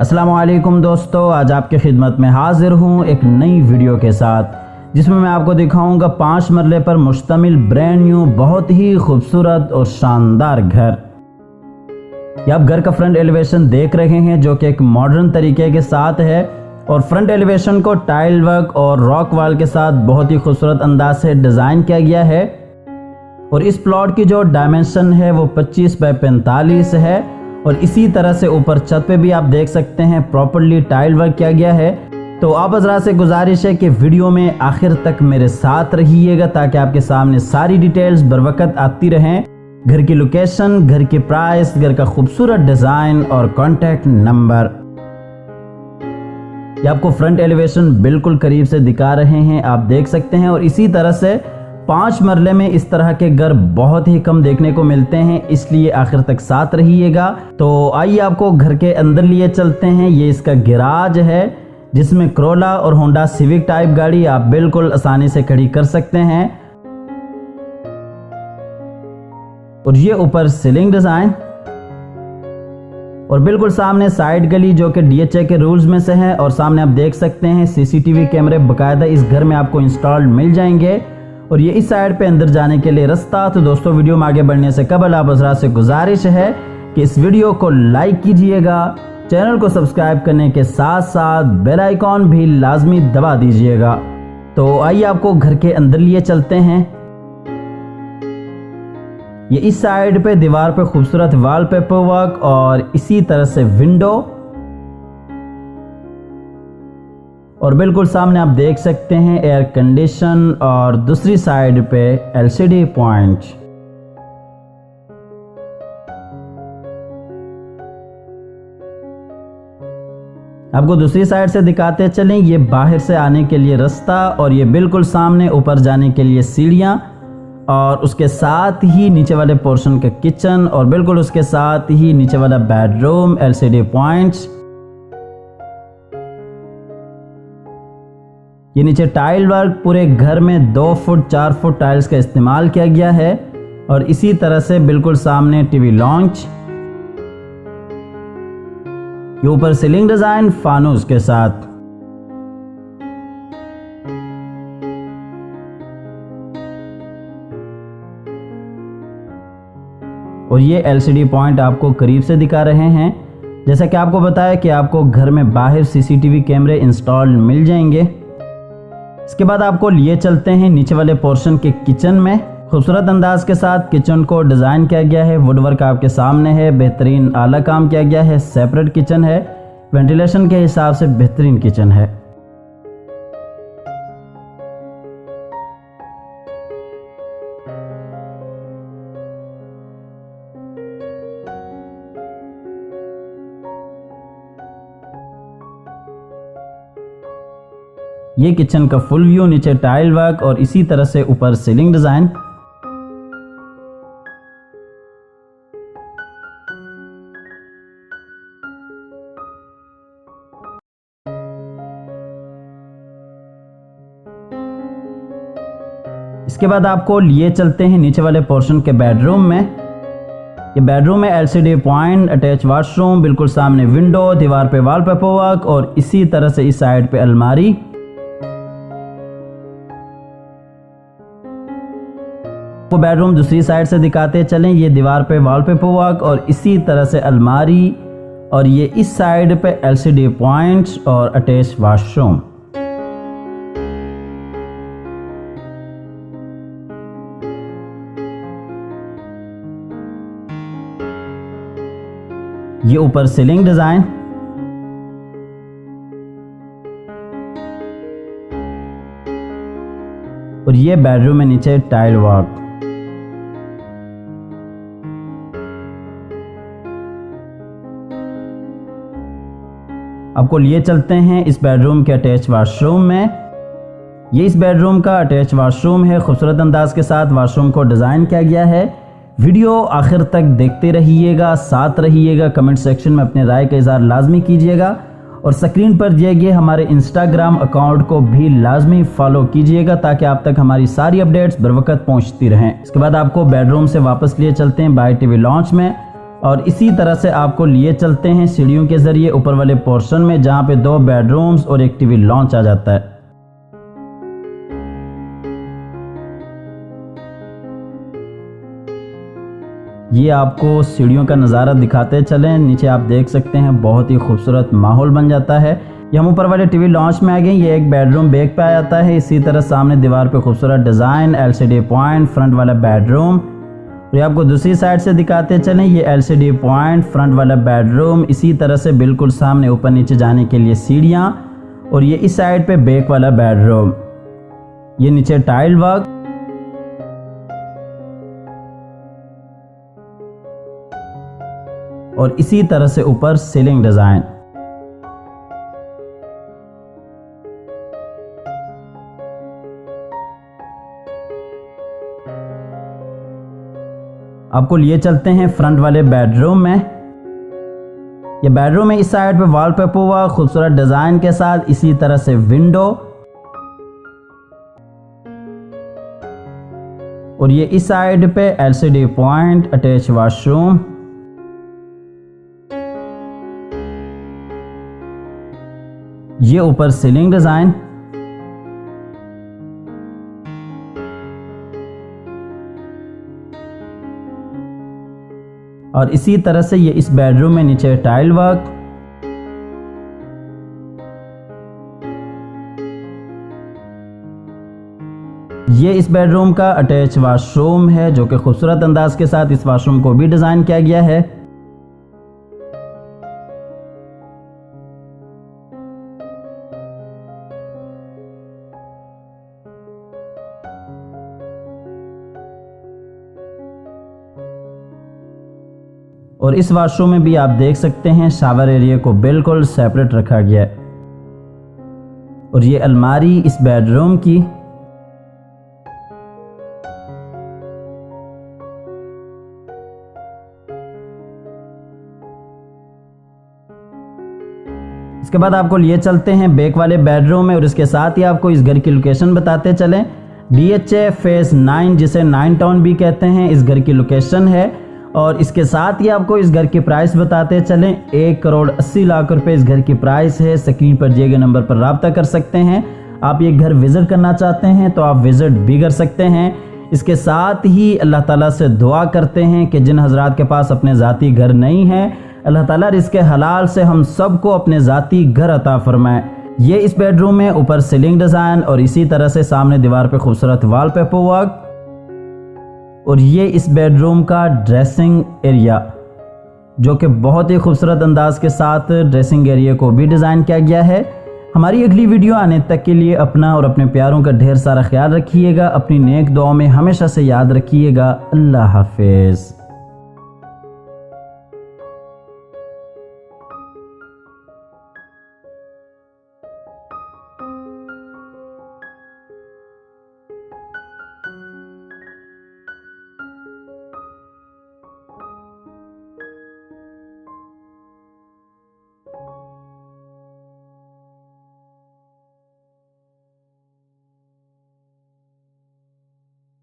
अस्सलामुअलैकुम दोस्तों, आज आपके खिदमत में हाजिर हूँ एक नई वीडियो के साथ जिसमें मैं आपको दिखाऊंगा 5 मरले पर मुश्तमिल ब्रांड न्यू बहुत ही खूबसूरत और शानदार घर। ये आप घर का फ्रंट एलिवेशन देख रहे हैं जो कि एक मॉडर्न तरीके के साथ है और फ्रंट एलिवेशन को टाइल वर्क और रॉक वॉल के साथ बहुत ही खूबसूरत अंदाज से डिज़ाइन किया गया है। और इस प्लॉट की जो डायमेंशन है वो 25 बाय 45 है और इसी तरह से ऊपर छत पे भी आप देख सकते हैं प्रॉपर्ली टाइल वर्क किया गया है। तो आप हज़रात से गुजारिश है कि वीडियो में आखिर तक मेरे साथ रहिएगा ताकि आपके सामने सारी डिटेल्स बरवकत आती रहें। घर की लोकेशन, घर की प्राइस, घर का खूबसूरत डिज़ाइन और कॉन्टैक्ट नंबर ये आपको फ्रंट एलिवेशन बिल्कुल करीब से दिखा रहे हैं, आप देख सकते हैं। और इसी तरह से 5 मरले में इस तरह के घर बहुत ही कम देखने को मिलते हैं, इसलिए आखिर तक साथ रहिएगा। तो आइए आपको घर के अंदर लिए चलते हैं। ये इसका गैराज है जिसमें क्रोला और होंडा सिविक टाइप गाड़ी आप बिल्कुल आसानी से खड़ी कर सकते हैं। और ये ऊपर सीलिंग डिज़ाइन और बिल्कुल सामने साइड गली जो कि DHA के रूल्स में से है। और सामने आप देख सकते हैं CCTV कैमरे बाकायदा इस घर में आपको इंस्टॉल्ड मिल जाएंगे। और ये इस साइड पे अंदर जाने के लिए रास्ता। तो दोस्तों वीडियो में आगे बढ़ने से कबल आप हज़रात से गुजारिश है कि इस वीडियो को लाइक कीजिएगा, चैनल को सब्सक्राइब करने के साथ साथ बेल आइकॉन भी लाजमी दबा दीजिएगा। तो आइए आपको घर के अंदर लिए चलते हैं। ये इस साइड पे दीवार पे खूबसूरत वॉलपेपर वर्क और इसी तरह से विंडो और बिल्कुल सामने आप देख सकते हैं एयर कंडीशन और दूसरी साइड पे LCD पॉइंट। आपको दूसरी साइड से दिखाते चलें। ये बाहर से आने के लिए रास्ता और ये बिल्कुल सामने ऊपर जाने के लिए सीढ़ियाँ और उसके साथ ही नीचे वाले पोर्शन का किचन और बिल्कुल उसके साथ ही नीचे वाला बेडरूम, LCD पॉइंट्स। ये नीचे टाइल वर्क पूरे घर में 2 फुट 4 फुट टाइल्स का इस्तेमाल किया गया है। और इसी तरह से बिल्कुल सामने टीवी लॉन्च, ये ऊपर सीलिंग डिजाइन फानूस के साथ। और ये LCD पॉइंट आपको करीब से दिखा रहे हैं। जैसा कि आपको बताया कि आपको घर में बाहर CCTV कैमरे इंस्टॉल्ड मिल जाएंगे। इसके बाद आपको लिए चलते हैं नीचे वाले पोर्शन के किचन में। खूबसूरत अंदाज के साथ किचन को डिज़ाइन किया गया है, वुडवर्क आपके सामने है, बेहतरीन आला काम किया गया है, सेपरेट किचन है, वेंटिलेशन के हिसाब से बेहतरीन किचन है। ये किचन का फुल व्यू, नीचे टाइल वर्क और इसी तरह से ऊपर सीलिंग डिजाइन। इसके बाद आपको लिए चलते हैं नीचे वाले पोर्शन के बेडरूम में। ये बेडरूम में LCD पॉइंट, अटैच वॉशरूम, बिल्कुल सामने विंडो, दीवार पे वॉलपेपर वर्क और इसी तरह से इस साइड पे अलमारी। वो बेडरूम दूसरी साइड से दिखाते चलें। ये दीवार पे वॉलपेपर वर्क और इसी तरह से अलमारी और ये इस साइड पे LCD पॉइंट्स और अटैच वॉशरूम। ये ऊपर सीलिंग डिजाइन और ये बेडरूम में नीचे टाइल वर्क। आपको लिए चलते हैं इस बेडरूम के अटैच वॉशरूम में। ये इस बेडरूम का अटैच वॉशरूम है, खूबसूरत अंदाज के साथ वॉशरूम को डिज़ाइन किया गया है। वीडियो आखिर तक देखते रहिएगा, साथ रहिएगा, कमेंट सेक्शन में अपने राय का इज़हार लाजमी कीजिएगा और स्क्रीन पर दिए गए हमारे इंस्टाग्राम अकाउंट को भी लाजमी फॉलो कीजिएगा ताकि आप तक हमारी सारी अपडेट्स बर वक्त पहुँचती रहें। इसके बाद आपको बेडरूम से वापस लिए चलते हैं बाय टीवी लॉन्च में और इसी तरह से आपको लिए चलते हैं सीढ़ियों के ज़रिए ऊपर वाले पोर्शन में, जहाँ पे 2 बेडरूम्स और एक टीवी लॉन्च आ जाता है। ये आपको सीढ़ियों का नज़ारा दिखाते चलें। नीचे आप देख सकते हैं बहुत ही खूबसूरत माहौल बन जाता है। ये हम ऊपर वाले टीवी लॉन्च में आ गए। ये एक बेडरूम बैक पे आ जाता है। इसी तरह सामने दीवार पे खूबसूरत डिज़ाइन, LCD पॉइंट, फ्रंट वाला बेडरूम। ये आपको दूसरी साइड से दिखाते चलें। ये LCD पॉइंट, फ्रंट वाला बेडरूम, इसी तरह से बिल्कुल सामने ऊपर नीचे जाने के लिए सीढ़ियाँ, और ये इस साइड पे बैक वाला बेडरूम। ये नीचे टाइल वर्क, और इसी तरह से ऊपर सीलिंग डिज़ाइन। आपको लिए चलते हैं फ्रंट वाले बेडरूम में। ये बेडरूम है, इस साइड पे वॉलपेपर हुआ खूबसूरत डिज़ाइन के साथ, इसी तरह से विंडो, और ये इस साइड पे LCD पॉइंट, अटैच वॉशरूम। ये ऊपर सीलिंग डिज़ाइन, और इसी तरह से ये इस बेडरूम में नीचे टाइल वर्क। ये इस बेडरूम का अटैच वॉशरूम है, जो कि खूबसूरत अंदाज के साथ इस वॉशरूम को भी डिज़ाइन किया गया है। और इस वॉशरूम में भी आप देख सकते हैं शावर एरिया को बिल्कुल सेपरेट रखा गया है। और ये अलमारी इस बेडरूम की। इसके बाद आपको लिए चलते हैं बैक वाले बेडरूम में, और इसके साथ ही आपको इस घर की लोकेशन बताते चलें। DHA फेज 9, जिसे 9 टाउन भी कहते हैं, इस घर की लोकेशन है। और इसके साथ ही आपको इस घर की प्राइस बताते चलें। 1,80,00,000 रुपए इस घर की प्राइस है। स्क्रीन पर दिए गए नंबर पर रब्ता कर सकते हैं। आप ये घर विज़िट करना चाहते हैं तो आप विज़िट भी कर सकते हैं। इसके साथ ही अल्लाह ताला से दुआ करते हैं कि जिन हजरात के पास अपने ज़ाती घर नहीं है, अल्लाह ताला रिज़्क़ हलाल से हम सबको अपने ज़ाती घर अता फरमाए। ये इस बेडरूम में ऊपर सीलिंग डिज़ाइन, और इसी तरह से सामने दीवार पे खूबसूरत वॉलपेपर वर्क। और ये इस बेडरूम का ड्रेसिंग एरिया, जो कि बहुत ही खूबसूरत अंदाज के साथ ड्रेसिंग एरिया को भी डिज़ाइन किया गया है। हमारी अगली वीडियो आने तक के लिए अपना और अपने प्यारों का ढेर सारा ख्याल रखिएगा। अपनी नेक दुआओं में हमेशा से याद रखिएगा। अल्लाह हाफिज़।